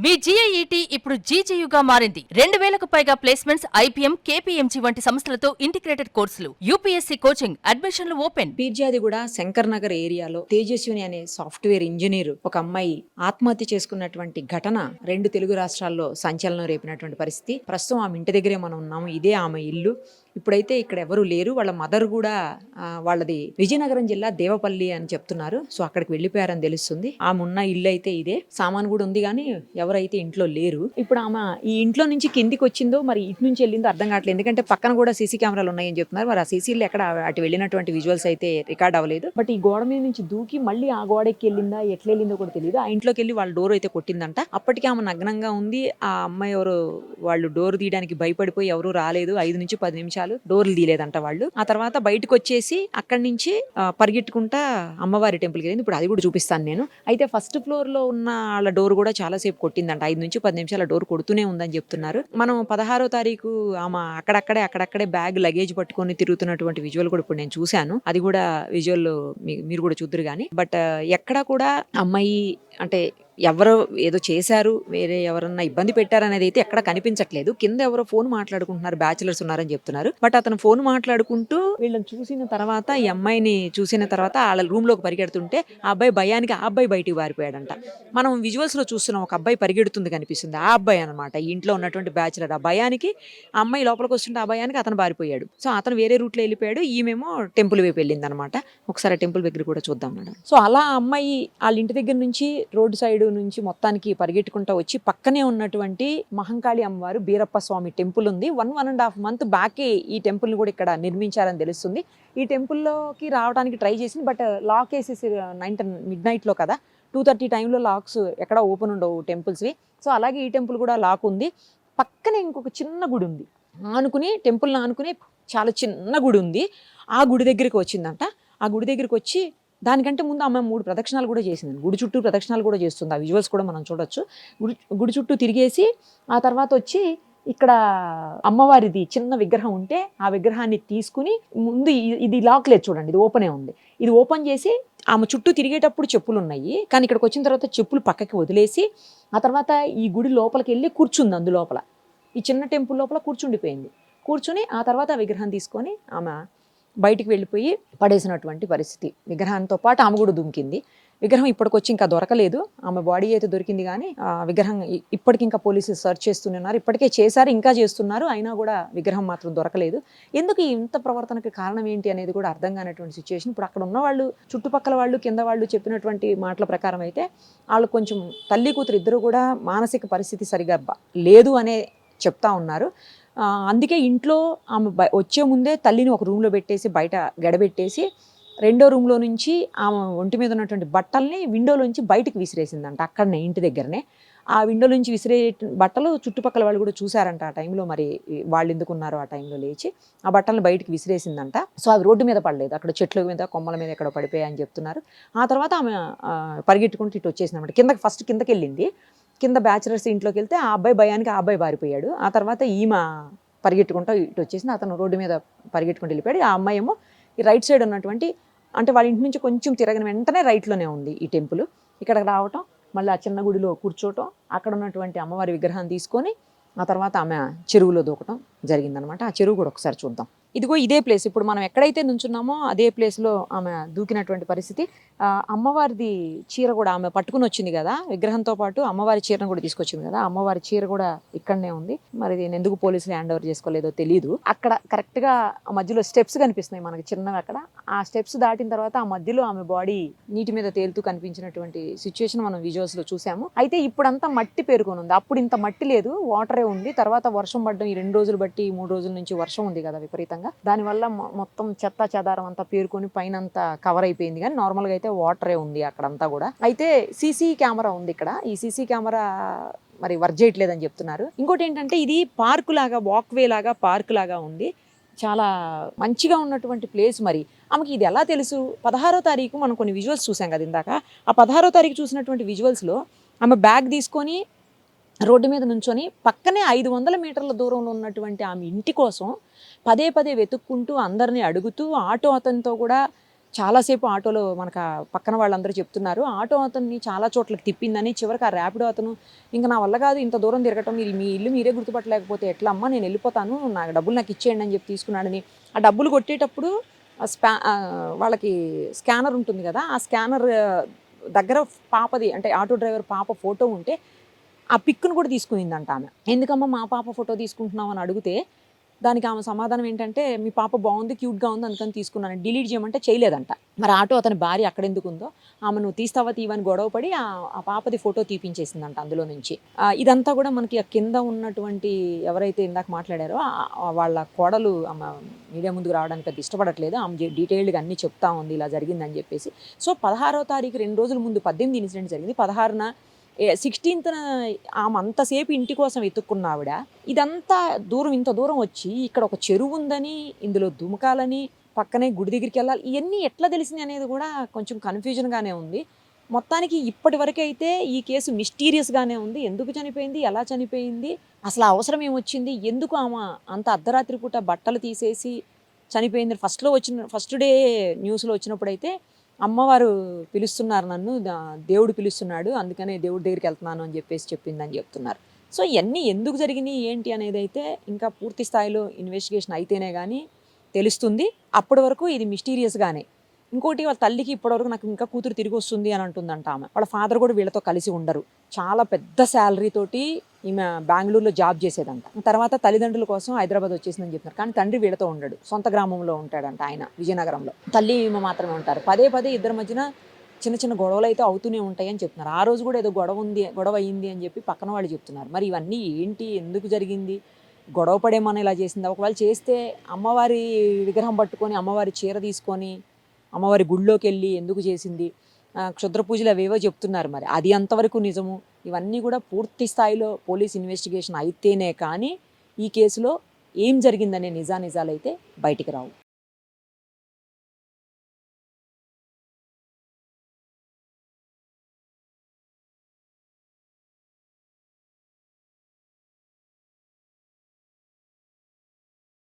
మీ జీఐఈటీ ఇప్పుడు జీజేయుగా మారింది. 2000కు పైగా ప్లేస్మెంట్స్, ఐపీఎం, కేపీఎంజీ వంటి సంస్థలతో ఇంటిగ్రేటెడ్ కోర్సులు. యూపీఎస్సీ కోచింగ్, అడ్మిషన్లు ఓపెన్. పీర్జాదిగూడ శంకర్ నగర్ ఏరియాలో తేజస్విని అనే సాఫ్ట్వేర్ ఇంజనీర్ ఒక అమ్మాయి ఆత్మహత్య చేసుకున్నటువంటి ఘటన 2 తెలుగు రాష్ట్రాల్లో సంచలనం రేపినటువంటి పరిస్థితి. ప్రస్తుతం ఆమె ఇంటి దగ్గరే మనం ఉన్నాము. ఇదే ఆమె ఇల్లు. ఇప్పుడైతే ఇక్కడ ఎవరు లేరు. వాళ్ళ మదర్ కూడా వాళ్ళది విజయనగరం జిల్లా దేవపల్లి అని చెప్తున్నారు. సో అక్కడికి వెళ్ళిపోయారని తెలుస్తుంది. ఆమె ఉన్న ఇల్లు అయితే ఇదే. సామాన్ కూడా ఉంది కానీ ఎవరైతే ఇంట్లో లేరు. ఇప్పుడు ఆమె ఈ ఇంట్లో నుంచి కిందికి వచ్చిందో మరి ఇటు నుంచి వెళ్ళిందో అర్థం కావట్లేదు. ఎందుకంటే పక్కన కూడా సీసీ కెమెరాలు ఉన్నాయని చెప్తున్నారు. మరి ఆ సీసీలు ఎక్కడ అటు వెళ్ళినటువంటి విజువల్స్ అయితే రికార్డ్ అవ్వలేదు. బట్ ఈ గోడ మీద నుంచి దూకి మళ్ళీ ఆ గోడకి వెళ్ళిందా, ఎట్లా వెళ్ళిందో కూడా తెలియదు. ఆ ఇంట్లోకి వెళ్ళి వాళ్ళ డోర్ అయితే కొట్టిందంట. అప్పటికి ఆమె నగ్నంగా ఉంది. ఆ అమ్మాయి ఎవరు వాళ్ళు డోర్ తీయడానికి భయపడిపోయి ఎవరు రాలేదు. 5 నుంచి 10 నిమిషాలు డోర్లు తీయలేదంట వాళ్ళు. ఆ తర్వాత బయటకు వచ్చేసి అక్కడి నుంచి పరిగెట్టుకుంటా అమ్మవారి టెంపుల్కి వెళ్ళింది. ఇప్పుడు అది కూడా చూపిస్తాను నేను. అయితే ఫస్ట్ ఫ్లోర్ లో ఉన్న వాళ్ళ డోర్ కూడా చాలా సేపు కొట్టిందంట. 5 నుంచి 10 నిమిషాల డోర్ కొడుతూనే ఉందని చెప్తున్నారు. మనం 16వ తారీఖు ఆమె అక్కడక్కడే బ్యాగ్ లగేజ్ పట్టుకొని తిరుగుతున్నటువంటి విజువల్ కూడా ఇప్పుడు నేను చూశాను. అది కూడా విజువల్ మీరు కూడా చూద్దరు కానీ. బట్ ఎక్కడా కూడా అమ్మాయి అంటే ఎవరో ఏదో చేశారు, వేరే ఎవరన్నా ఇబ్బంది పెట్టారనేది అయితే ఎక్కడ కనిపించట్లేదు. కింద ఎవరో ఫోన్ మాట్లాడుకుంటున్నారు, బ్యాచులర్స్ ఉన్నారని చెప్తున్నారు. బట్ అతను ఫోన్ మాట్లాడుకుంటూ వీళ్ళని చూసిన తర్వాత, ఈ అమ్మాయిని చూసిన తర్వాత వాళ్ళ రూమ్ లోకి పరిగెడుతుంటే ఆ అబ్బాయి భయానికి ఆ అబ్బాయి బయటికి పారిపోయాడంట. మనం విజువల్స్ లో చూస్తున్నాం, ఒక అబ్బాయి పరిగెడుతుంది కనిపిస్తుంది. ఆ అబ్బాయి అనమాట ఈ ఇంట్లో ఉన్నటువంటి బ్యాచులర్. ఆ భయానికి ఆ అమ్మాయి లోపలికి వస్తుంటే ఆ భయానికి అతను పారిపోయాడు. సో అతను వేరే రూట్ లో వెళ్ళిపోయాడు. ఈమెమో టెంపుల్ వైపు వెళ్ళింది అనమాట. ఒకసారి టెంపుల్ దగ్గర కూడా చూద్దాం మేడం. సో అలా ఆ అమ్మాయి వాళ్ళ ఇంటి దగ్గర నుంచి రోడ్డు సైడ్ నుంచి మొత్తానికి పరిగెట్టుకుంటూ వచ్చి పక్కనే ఉన్నటువంటి మహంకాళి అమ్మవారు బీరప్ప స్వామి టెంపుల్ ఉంది. 1.5 మంత్ బ్యాకే ఈ టెంపుల్ ని కూడా ఇక్కడ నిర్మించారని తెలుస్తుంది. ఈ టెంపుల్లోకి రావడానికి ట్రై చేసింది. బట్ లాక్ వేసేసి మిడ్ నైట్ లో కదా, 2:30 టైంలో లాక్స్ ఎక్కడ ఓపెన్ ఉండవు టెంపుల్స్వి. సో అలాగే ఈ టెంపుల్ కూడా లాక్ ఉంది. పక్కనే ఇంకొక చిన్న గుడి ఉంది. టెంపుల్ ఆనుకుని చాలా చిన్న గుడి ఉంది. ఆ గుడి దగ్గరికి వచ్చిందంట. ఆ గుడి దగ్గరికి వచ్చి దానికంటే ముందు ఆమె 3 ప్రదక్షిణాలు కూడా చేసింది. గుడి చుట్టూ ప్రదక్షిణాలు కూడా చేస్తుంది. ఆ విజువల్స్ కూడా మనం చూడొచ్చు. గుడి చుట్టూ తిరిగేసి ఆ తర్వాత వచ్చి ఇక్కడ అమ్మవారిది చిన్న విగ్రహం ఉంటే ఆ విగ్రహాన్ని తీసుకుని ముందు ఇది లాక్ లేదు చూడండి, ఇది ఓపెనే ఉంది. ఇది ఓపెన్ చేసి ఆమె చుట్టూ తిరిగేటప్పుడు చెప్పులు ఉన్నాయి, కానీ ఇక్కడికి వచ్చిన తర్వాత చెప్పులు పక్కకి వదిలేసి ఆ తర్వాత ఈ గుడి లోపలికి వెళ్ళి కూర్చుంది. అందులోపల ఈ చిన్న టెంపుల్ లోపల కూర్చుని ఆ తర్వాత ఆ విగ్రహం తీసుకొని ఆమె బయటికి వెళ్ళిపోయి పడేసినటువంటి పరిస్థితి. విగ్రహంతో పాటు ఆమె కూడా దుంకింది. విగ్రహం ఇప్పటికొచ్చి ఇంకా దొరకలేదు. ఆమె బాడీ అయితే దొరికింది కానీ ఆ విగ్రహం ఇప్పటికి ఇంకా పోలీసులు సెర్చ్ చేస్తున్నారు. ఇప్పటికే చేశారు, ఇంకా చేస్తున్నారు. అయినా కూడా విగ్రహం మాత్రం దొరకలేదు. ఎందుకు ఇంత ప్రవర్తనకి కారణం ఏంటి అనేది కూడా అర్థం కానటువంటి సిచ్యువేషన్. ఇప్పుడు అక్కడ ఉన్న వాళ్ళు, చుట్టుపక్కల వాళ్ళు, కింద వాళ్ళు చెప్పినటువంటి మాటల ప్రకారం అయితే వాళ్ళు కొంచెం తల్లి కూతురు ఇద్దరు కూడా మానసిక పరిస్థితి సరిగా లేదు అనే చెప్తా ఉన్నారు. అందుకే ఇంట్లో ఆమె వచ్చే ముందే తల్లిని ఒక రూమ్లో పెట్టేసి బయట గడబెట్టేసి 2వ రూమ్లో నుంచి ఆమె ఒంటి మీద ఉన్నటువంటి బట్టల్ని విండోలోంచి బయటికి విసిరేసిందంట. అక్కడనే ఇంటి దగ్గరనే ఆ విండో నుంచి విసిరే బట్టలు చుట్టుపక్కల వాళ్ళు కూడా చూసారంట ఆ టైంలో. మరి వాళ్ళు ఎందుకు ఉన్నారో ఆ టైంలో లేచి ఆ బట్టలను బయటికి విసిరేసిందంట. సో అవి రోడ్డు మీద పడలేదు, అక్కడ చెట్ల మీద, కొమ్మల మీద ఎక్కడో పడిపోయాయని చెప్తున్నారు. ఆ తర్వాత ఆమె పరిగెట్టుకుంటూ ఇటు వచ్చేసిందన్నమాట. కిందకి వెళ్ళింది. కింద బ్యాచులర్స్ ఇంట్లోకి వెళ్తే ఆ అబ్బాయి భయానికి ఆ అబ్బాయి పారిపోయాడు. ఆ తర్వాత ఈమె పరిగెట్టుకుంటూ ఇటు వచ్చేసింది. అతను రోడ్డు మీద పరిగెట్టుకుంటూ వెళ్ళిపోయాడు. ఆ అమ్మాయి ఏమో ఈ రైట్ సైడ్ ఉన్నటువంటి, అంటే వాళ్ళ ఇంటి నుంచి కొంచెం తిరగిన వెంటనే రైట్లోనే ఉంది ఈ టెంపుల్. ఇక్కడికి రావటం, మళ్ళీ ఆ చిన్న గుడిలో కూర్చోవటం, అక్కడ ఉన్నటువంటి అమ్మవారి విగ్రహాన్ని తీసుకొని ఆ తర్వాత ఆమె చెరువులో దూకటం జరిగిందనమాట. ఆ చెరువు కూడా ఒకసారి చూద్దాం. ఇదిగో ఇదే ప్లేస్. ఇప్పుడు మనం ఎక్కడైతే నుంచున్నామో అదే ప్లేస్లో ఆమె దూకినటువంటి పరిస్థితి. అమ్మవారిది చీర కూడా ఆమె పట్టుకుని వచ్చింది కదా, విగ్రహంతో పాటు అమ్మవారి చీరను కూడా తీసుకొచ్చింది కదా. అమ్మవారి చీర కూడా ఇక్కడనే ఉంది. మరి దీన్ని ఎందుకు పోలీసులు హ్యాండ్ ఓవర్ చేసుకోలేదో తెలియదు. అక్కడ కరెక్ట్గా ఆ మధ్యలో స్టెప్స్ కనిపిస్తున్నాయి మనకి చిన్నవి. అక్కడ ఆ స్టెప్స్ దాటిన తర్వాత ఆ మధ్యలో ఆమె బాడీ నీటి మీద తేలుతూ కనిపించినటువంటి సిచ్యువేషన్ మనం విజువల్స్లో చూసాము. అయితే ఇప్పుడంతా మట్టి పేరుకొని ఉంది. అప్పుడు ఇంత మట్టి లేదు, వాటరే ఉంది. తర్వాత వర్షం పడ్డం, ఈ 2 రోజులు బట్టి 3 రోజుల నుంచి వర్షం ఉంది కదా విపరీతంగా. దానివల్ల మొత్తం చెత్త చెదారం అంతా పేరుకొని పైన అంతా కవర్ అయిపోయింది. కానీ నార్మల్గా అయితే వాటరే ఉంది అక్కడంతా కూడా. అయితే సీసీ కెమెరా ఉంది ఇక్కడ. ఈ సీసీ కెమెరా మరి వర్క్ చేయట్లేదని చెప్తున్నారు. ఇంకోటి ఏంటంటే ఇది పార్కు లాగా, వాక్వే లాగా, పార్క్ లాగా ఉంది. చాలా మంచిగా ఉన్నటువంటి ప్లేస్. మరి ఆమెకి ఇది ఎలా తెలుసు? 16వ తారీఖు మనం కొన్ని విజువల్స్ చూసాం కదా ఇందాక. ఆ 16వ తారీఖు చూసినటువంటి విజువల్స్లో ఆమె బ్యాగ్ తీసుకొని రోడ్డు మీద నుంచొని పక్కనే 500 మీటర్ల దూరంలో ఉన్నటువంటి ఆమె ఇంటి కోసం పదే వెతుక్కుంటూ అందరినీ అడుగుతూ ఆటో అతనితో కూడా చాలాసేపు ఆటోలో మనకు పక్కన వాళ్ళందరూ చెప్తున్నారు. ఆటో అతన్ని చాలా చోట్లకి తిప్పిందని, చివరికి ఆ ర్యాపిడో అతను ఇంక నా వల్ల కాదు ఇంత దూరం తిరగటం, మీరు మీ ఇల్లు మీరే గుర్తుపట్టలేకపోతే ఎట్లా అమ్మా, నేను వెళ్ళిపోతాను, నాకు డబ్బులు నాకు ఇచ్చేయండి అని చెప్పి తీసుకున్నాడని. ఆ డబ్బులు కొట్టేటప్పుడు వాళ్ళకి స్కానర్ ఉంటుంది కదా, ఆ స్కానర్ దగ్గర పాపది అంటే ఆటో డ్రైవర్ పాప ఫోటో ఉంటే ఆ పిక్ను కూడా తీసుకునిందంట ఆమె. ఎందుకమ్మా మా పాప ఫోటో తీసుకుంటున్నావు అని అడిగితే దానికి ఆమె సమాధానం ఏంటంటే, మీ పాప బాగుంది, క్యూట్గా ఉంది, అందుకని తీసుకున్నాను. డిలీట్ చేయమంటే చేయలేదంట. మరి ఆటో అతని భార్య అక్కడెందుకు ఉందో, ఆమె నువ్వు తీస్తావా తీవని గొడవపడి ఆ పాపది ఫోటో తీపించేసిందంట అందులో నుంచి. ఇదంతా కూడా మనకి ఆ కింద ఉన్నటువంటి ఎవరైతే ఇందాక మాట్లాడారో వాళ్ళ కోడలు ఆమె మీడియా ముందుకు రావడానికి అది ఇష్టపడట్లేదు. ఆమె డీటెయిల్డ్గా అన్నీ చెప్తా ఉంది ఇలా జరిగిందని చెప్పేసి. సో 16వ తారీఖు 2 రోజుల ముందు 18 ఇన్సిడెంట్ జరిగింది. 16న 16థ్న ఆమె అంతసేపు ఇంటి కోసం వెతుక్కున్న ఆవిడ ఇదంతా దూరం ఇంత దూరం వచ్చి ఇక్కడ ఒక చెరువు ఉందని, ఇందులో దుమకాలని, పక్కనే గుడి దగ్గరికి వెళ్ళాలి, ఇవన్నీ ఎట్లా తెలిసింది అనేది కూడా కొంచెం కన్ఫ్యూజన్గానే ఉంది. మొత్తానికి ఇప్పటి వరకు అయితే ఈ కేసు మిస్టీరియస్గానే ఉంది. ఎందుకు చనిపోయింది, ఎలా చనిపోయింది, అసలు ఆ అవసరం ఏమొచ్చింది, ఎందుకు ఆమె అంత అర్ధరాత్రి పూట బట్టలు తీసేసి చనిపోయింది. ఫస్ట్ డే న్యూస్లో వచ్చినప్పుడైతే అమ్మవారు పిలుస్తున్నారు నన్ను, దేవుడు పిలుస్తున్నాడు, అందుకనే దేవుడి దగ్గరికి వెళ్తున్నాను అని చెప్పేసి చెప్పిందని చెప్తున్నారు. సో ఇవన్నీ ఎందుకు జరిగినాయి ఏంటి అనేది అయితే ఇంకా పూర్తి స్థాయిలో ఇన్వెస్టిగేషన్ అయితేనే కానీ తెలుస్తుంది. అప్పటి వరకు ఇది మిస్టీరియస్గానే. ఇంకోటి వాళ్ళ తల్లికి ఇప్పటివరకు నాకు ఇంకా కూతురు తిరిగి వస్తుంది అని అంటుందంట ఆమె. వాళ్ళ ఫాదర్ కూడా వీళ్ళతో కలిసి ఉండరు. చాలా పెద్ద శాలరీ తోటి ఈమె బెంగళూరులో జాబ్ చేసేదంట. తర్వాత తల్లిదండ్రుల కోసం హైదరాబాద్ వచ్చేసిందని చెప్తున్నారు. కానీ తండ్రి వీళ్ళతో ఉండడు, సొంత గ్రామంలో ఉంటాడంట ఆయన, విజయనగరంలో. తల్లి ఈమె మాత్రమే ఉంటారు. పదే పదే ఇద్దరి మధ్యన చిన్న చిన్న గొడవలు అయితే అవుతూనే ఉంటాయని చెప్తున్నారు. ఆ రోజు కూడా ఏదో గొడవ అయింది అని చెప్పి పక్కన వాళ్ళు చెప్తున్నారు. మరి ఇవన్నీ ఏంటి, ఎందుకు జరిగింది, గొడవ పడేమని ఇలా చేసిందా, ఒకవేళ చేస్తే అమ్మవారి విగ్రహం పట్టుకొని అమ్మవారి చీర తీసుకొని అమ్మవారి గుళ్ళోకి వెళ్ళి ఎందుకు చేసింది, క్షుద్ర పూజలు అవేవో చెప్తున్నారు. మరి అది అంతవరకు నిజము, ఇవన్నీ కూడా పూర్తి స్థాయిలో పోలీస్ ఇన్వెస్టిగేషన్ అయితేనే కానీ ఈ కేసులో ఏం జరిగిందనే నిజానిజాలైతే బయటికి రావు.